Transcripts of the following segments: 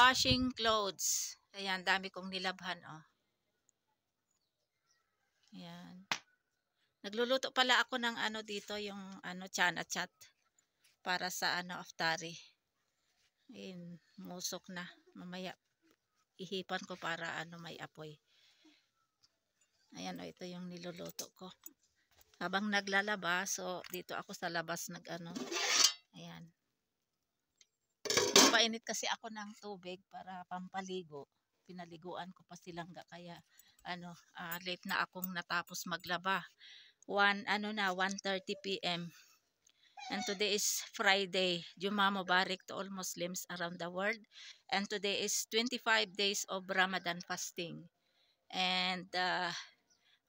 washing clothes. Ayan, dami kong nilabhan, oh. Ayan. Nagluluto pala ako ng ano dito, yung ano, chana chat. Para sa ano, aftari. Ayan, musok na. Mamaya, ihipan ko para ano, may apoy. Ayan, oh, ito yung niluluto ko. Habang naglalaba, so dito ako sa labas nag-ano. Ayan. Painit kasi ako ng tubig para pampaligo. Pinaliguan ko pa silang kaya ano, late na akong natapos maglaba. 1:30 p.m. And today is Friday. Juma Mubarak to all Muslims around the world. And today is 25 days of Ramadan fasting. And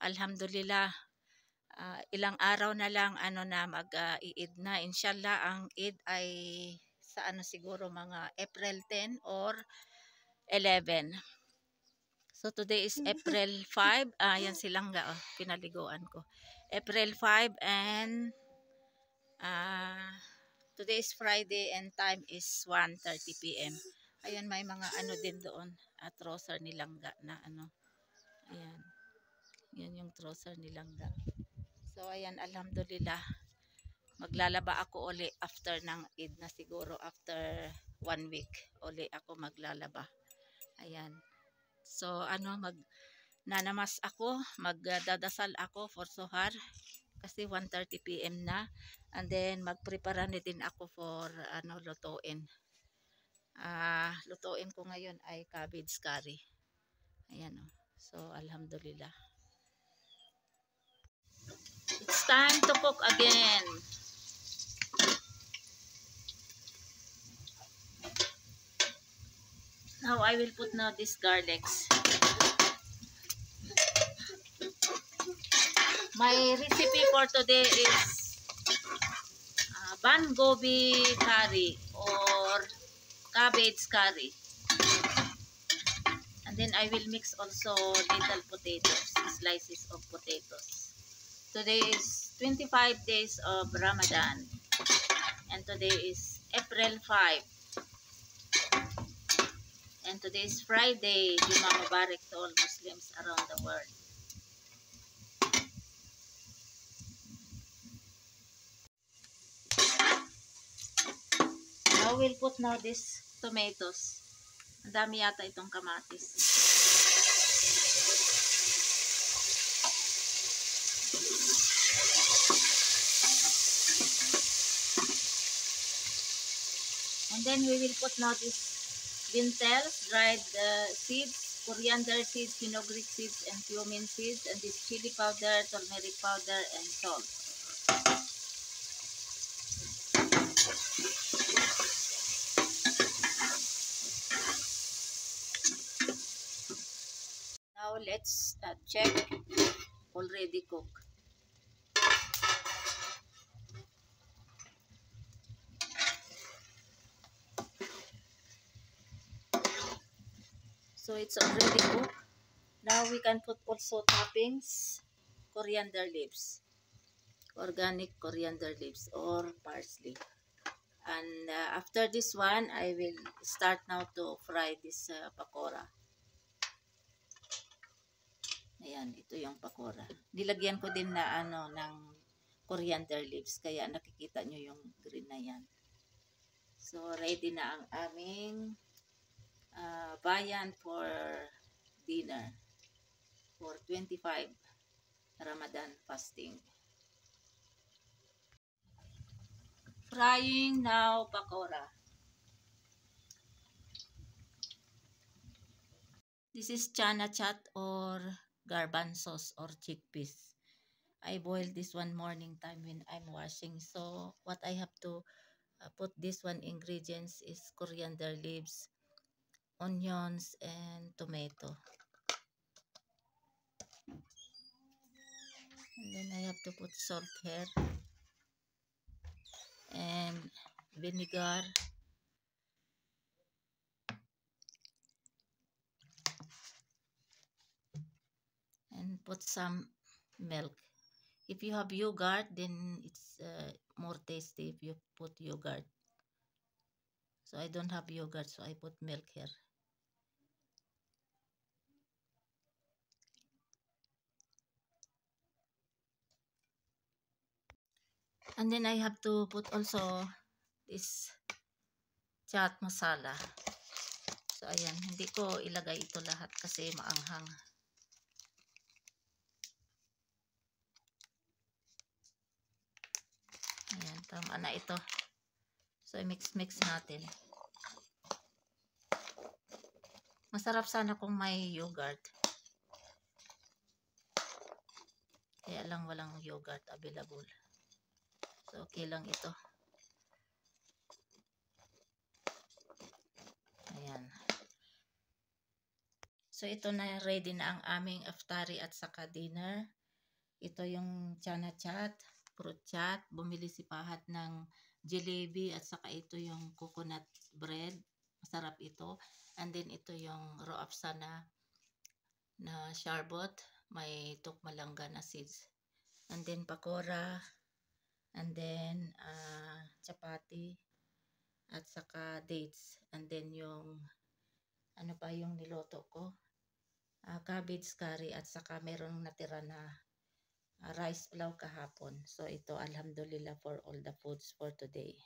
alhamdulillah, ilang araw na lang ano na mag-Eid na. Inshallah ang Eid ay sa ano siguro mga April 10 or 11. So today is April 5. Yan silang pinaliguan ko. April 5 and today is Friday and time is 1:30 p.m. Ayan, may mga ano din doon. Trouser nilangga na ano. Ayan. Yan yung trouser nilangga. So ayan, alhamdulillah. Maglalaba ako uli after ng Eid na siguro after 1 week. Uli ako maglalaba. Ayan. So ano, nanamas ako, magdadasal ako for suhar kasi 1:30 p.m. na. And then magprepara na din ako for ano, lutuin. Lutuin ko ngayon ay cabbage curry. Ayan, oh. So alhamdulillah. It's time to cook again. Now I will put now this garlics. My recipe for today is ban gobi curry or cabbage curry. And then I will mix also little potatoes, slices of potatoes. Today is 25 days of Ramadan. And today is April 5. And today is Friday. Juma Mubarak to all Muslims around the world. Now we'll put now these tomatoes. Ang dami yata itong kamatis. And then we will put now this lentils, dried seeds, coriander seeds, fenugreek seeds, and cumin seeds, and this chili powder, turmeric powder, and salt. Now let's check already cooked. So it's already cooked. Now we can put also toppings, coriander leaves, organic coriander leaves or parsley. And after this one, I will start now to fry this pakora. Ayan, ito yung pakora. Nilagyan ko din na ano ng coriander leaves kaya nakikita nyo yung green na yan. So ready na ang aming bayan for dinner for 25 Ramadan fasting. Frying now pakora. This is chana chat or garbanzos or chickpeas. I boiled this one morning time when I'm washing. So what I have to put this one ingredients is coriander leaves, onions, and tomato. And then I have to put salt here and vinegar and put some milk. If you have yogurt, then it's more tasty if you put yogurt. So I don't have yogurt, so I put milk here. And then I have to put also this chaat masala. So ayan, hindi ko ilagay ito lahat kasi maanghang. Ayan, tama na ito. So i-mix-mix natin. Masarap sana kung may yogurt. Kaya lang walang yogurt available. So okay lang ito. Ayan. So ito na, ready na ang aming aftari at saka dinner. Ito yung chana chat, fruit chat. Bumili si Pahat ng jalebi at saka ito yung coconut bread. Masarap ito. And then ito yung raw apsa na sharbot. May tukmalangga na seeds. And then pakora. And then chapati. At saka dates. And then yung ano pa yung niloto ko? Cabbage curry at saka merong natira na rice pulaw kahapon. So ito, alhamdulillah for all the foods for today.